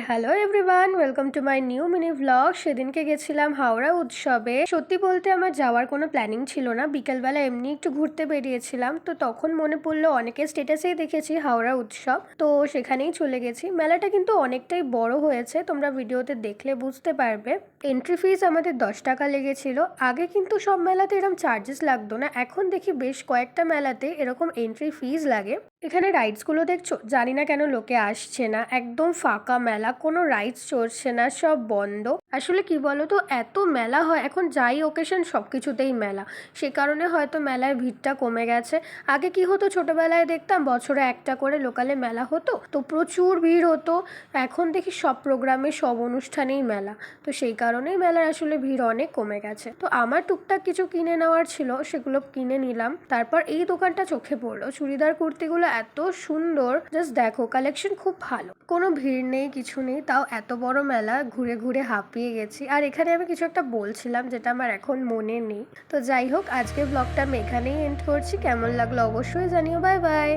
Hello everyone, welcome to my new mini vlog. সেদিনকে গেছিলাম হাওড়া উৎসবে। সত্যি বলতে আমার যাওয়ার কোনো প্ল্যানিং ছিল না, বিকেলবেলা এমনি একটু ঘুরতে বেরিয়েছিলাম। তো তখন মনে পড়লো অনেকের স্টেটাসেই দেখেছি হাওড়া উৎসব, তো সেখানেই চলে গেছি। মেলাটা কিন্তু অনেকটাই বড় হয়েছে, তোমরা ভিডিওতে দেখলে বুঝতে পারবে। এন্ট্রি ফিস আমাদের 10 টাকা লেগেছিল। আগে কিন্তু সব মেলাতে এরকম চার্জেস লাগতো না, এখন দেখি বেশ কয়েকটা মেলাতে এরকম এন্ট্রি ফিস লাগে। এখানে রাইডসগুলো দেখছো, জানি না কেন লোকে আসছে না, একদম ফাঁকা মেলা, কোনো রাইডস চলছে না, সব বন্ধ। আসলে কি বলো তো, এত মেলা হয় এখন, যাই ওকেশন সব কিছুতেই মেলা, সে কারণে হয়তো মেলার ভিড়টা কমে গেছে। আগে কি হতো, ছোটবেলায় দেখতাম বছরে একটা করে লোকালে মেলা হতো, তো প্রচুর ভিড় হতো। এখন দেখি সব প্রোগ্রামে সব অনুষ্ঠানেই মেলা, তো সেই কারণেই মেলার আসলে ভিড় অনেক কমে গেছে। তো আমার টুকটাক কিছু কিনে নেওয়ার ছিল, সেগুলো কিনে নিলাম। তারপর এই দোকানটা চোখে পড়লো, চুড়িদার কুর্তিগুলো এত সুন্দর, জাস্ট দেখো, কালেকশন খুব ভালো, কোনো ভিড় নেই কিছু নেই, তাও এত বড় মেলা, ঘুরে ঘুরে হাঁপিয়ে গেছি। আর এখানে আমি কিছু একটা বলছিলাম যেটা আমার এখন মনে নেই। তো যাই হোক, আজকের ব্লগটা আমি এখানেই এন্ড করছি। কেমন লাগলো অবশ্যই জানিও। Bye bye.